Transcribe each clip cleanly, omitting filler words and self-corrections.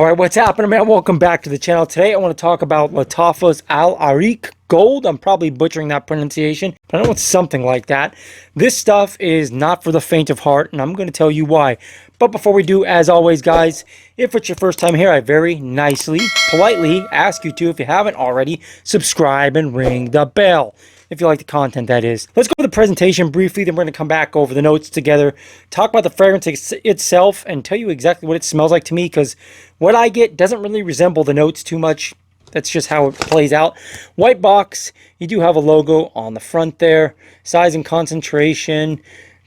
All right, what's happening, man? Welcome back to the channel. Today I want to talk about Lattafa Al Areeq Gold. I'm probably butchering that pronunciation, but I know it's something like that. This stuff is not for the faint of heart, and I'm going to tell you why. But before we do, as always, guys, if it's your first time here, I very nicely, politely ask you to, if you haven't already, subscribe and ring the bell. If you like the content, that is. Let's go over the presentation briefly, then we're going to come back over the notes together, talk about the fragrance itself, and tell you exactly what it smells like to me, because what I get doesn't really resemble the notes too much. That's just how it plays out. White box, you do have a logo on the front there. Size and concentration,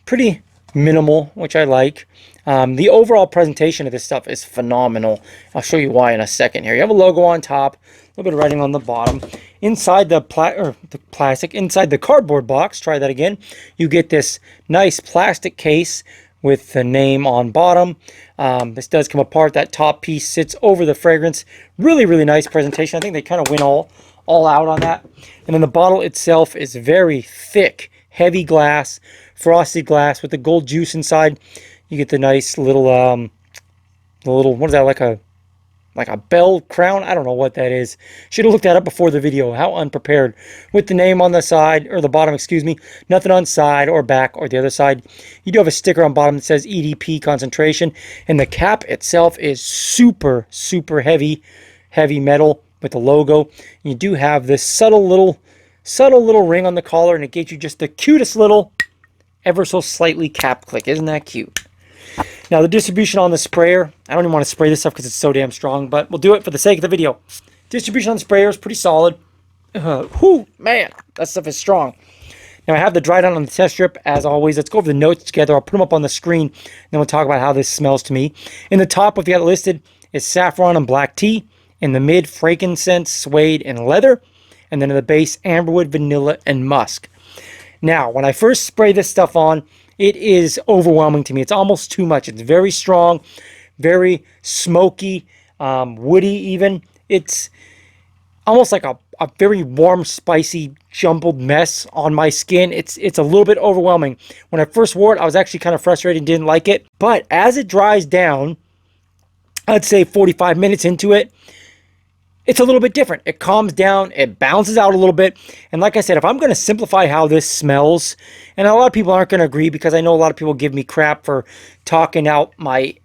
pretty minimal, which I like. The overall presentation of this stuff is phenomenal. I'll show you why in a second here. You have a logo on top, a little bit of writing on the bottom. Inside the plastic, inside the cardboard box, try that again, you get this nice plastic case with the name on bottom. This does come apart. That top piece sits over the fragrance. Really, really nice presentation. I think they kind of went all out on that. And then the bottle itself is very thick, heavy glass, frosted glass with the gold juice inside. You get the nice little, what is that, like a bell crown? I don't know what that is. Should have looked that up before the video. How unprepared. With the name on the side, or the bottom, excuse me. Nothing on side or back or the other side. You do have a sticker on bottom that says EDP concentration. And the cap itself is super, super heavy metal with the logo. You do have this subtle little ring on the collar, and it gives you just the cutest little ever so slightly cap click. Isn't that cute? Now, the distribution on the sprayer, I don't even want to spray this stuff because it's so damn strong, but we'll do it for the sake of the video. Distribution on the sprayer is pretty solid. Whew, man, that stuff is strong. Now, I have the dry down on the test strip, as always. Let's go over the notes together. I'll put them up on the screen, then we'll talk about how this smells to me. In the top, if you got it listed, is saffron and black tea. In the mid, frankincense, suede, and leather. And then in the base, amberwood, vanilla, and musk. Now, when I first spray this stuff on, it is overwhelming to me. It's almost too much. It's very strong, very smoky, woody even. It's almost like a very warm, spicy, jumbled mess on my skin. It's a little bit overwhelming. When I first wore it, I was actually kind of frustrated and didn't like it. But as it dries down, I'd say 45 minutes into it, it's a little bit different. It calms down, it bounces out a little bit. And like I said, if I'm going to simplify how this smells, and a lot of people aren't going to agree because I know a lot of people give me crap for talking out my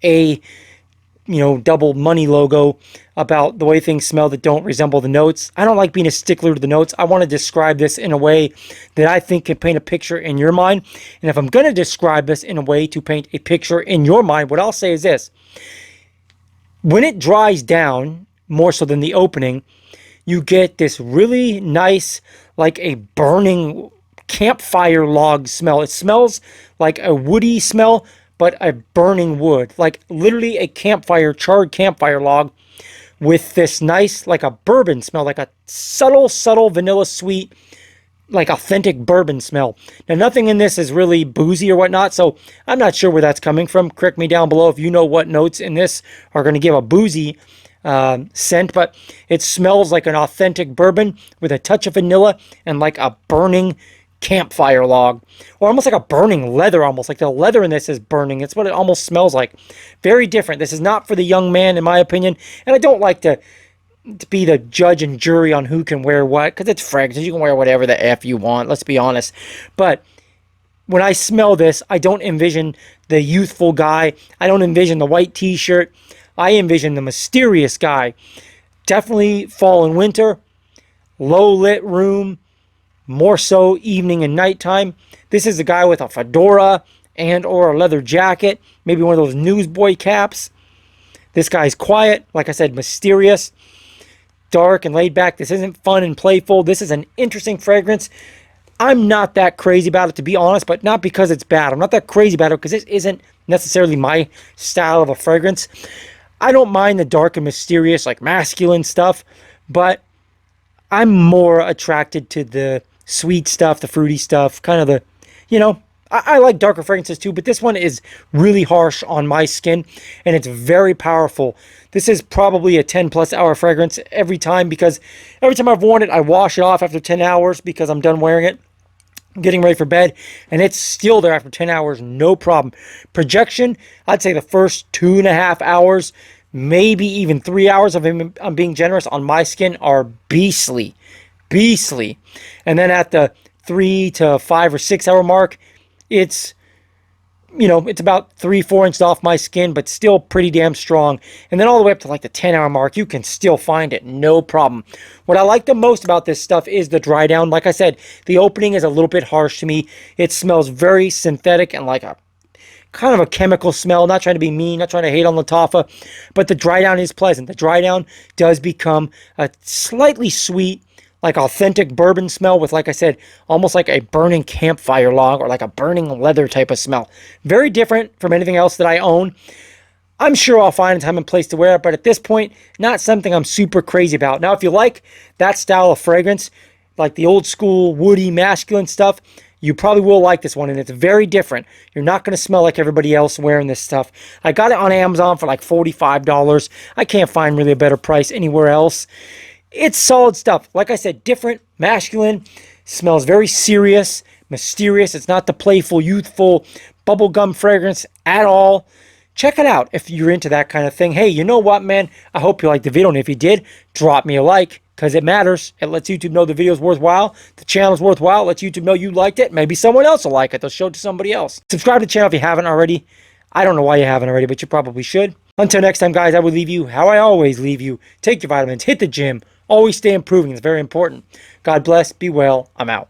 double money logo about the way things smell that don't resemble the notes. I don't like being a stickler to the notes. I want to describe this in a way that I think can paint a picture in your mind. And if I'm going to describe this in a way to paint a picture in your mind, what I'll say is this. When it dries down, more so than the opening, you get this really nice, like a burning campfire log smell. It smells like a woody smell, but a burning wood. Like literally a campfire, charred campfire log with this nice, like a bourbon smell, like a subtle vanilla sweet, like authentic bourbon smell. Now, nothing in this is really boozy or whatnot, so I'm not sure where that's coming from. Correct me down below if you know what notes in this are going to give a boozy scent, but it smells like an authentic bourbon with a touch of vanilla and like a burning campfire log, or almost like a burning leather, almost like the leather in this is burning. It's what it almost smells like. Very different. This is not for the young man, in my opinion, and I don't like to be the judge and jury on who can wear what, because it's fragrance. You can wear whatever the F you want, let's be honest. But when I smell this, I don't envision the youthful guy. I don't envision the white t-shirt. I envision the mysterious guy. Definitely fall and winter, low lit room, more so evening and nighttime. This is a guy with a fedora and or a leather jacket, maybe one of those newsboy caps. This guy's quiet, like I said, mysterious, dark and laid back. This isn't fun and playful. This is an interesting fragrance. I'm not that crazy about it, to be honest, but not because it's bad. I'm not that crazy about it because this isn't necessarily my style of a fragrance. I don't mind the dark and mysterious, like masculine stuff, but I'm more attracted to the sweet stuff, the fruity stuff, kind of the, I like darker fragrances too, but this one is really harsh on my skin, and it's very powerful. This is probably a 10+ hour fragrance every time, because every time I've worn it, I wash it off after 10 hours because I'm done wearing it. getting ready for bed, and it's still there after 10 hours, no problem. Projection, I'd say the first 2.5 hours, maybe even 3 hours of him, I'm being generous, on my skin are beastly. Beastly. And then at the 3 to 5 or 6 hour mark, it's, it's about 3-4 inches off my skin, but still pretty damn strong. And then all the way up to like the 10-hour mark, you can still find it, no problem. What I like the most about this stuff is the dry down. Like I said, the opening is a little bit harsh to me. It smells very synthetic and like a kind of a chemical smell. Not trying to be mean, not trying to hate on Lattafa, but the dry down is pleasant. The dry down does become a slightly sweet, like authentic bourbon smell with, like I said, almost like a burning campfire log or like a burning leather type of smell. Very different from anything else that I own. I'm sure I'll find a time and place to wear it, but at this point, not something I'm super crazy about. Now, if you like that style of fragrance, like the old school woody masculine stuff, you probably will like this one, and it's very different. You're not going to smell like everybody else wearing this stuff. I got it on Amazon for like $45. I can't find really a better price anywhere else. It's solid stuff. Like I said, different, masculine, smells very serious, mysterious. It's not the playful, youthful bubblegum fragrance at all. Check it out if you're into that kind of thing. Hey, you know what, man? I hope you liked the video, and if you did, drop me a like, because it matters. It lets YouTube know the video's worthwhile, the channel's worthwhile. It lets YouTube know you liked it. Maybe someone else will like it. They'll show it to somebody else. Subscribe to the channel if you haven't already. I don't know why you haven't already, but you probably should. Until next time, guys, I will leave you how I always leave you. Take your vitamins, hit the gym, always stay improving. It's very important. God bless, be well, I'm out.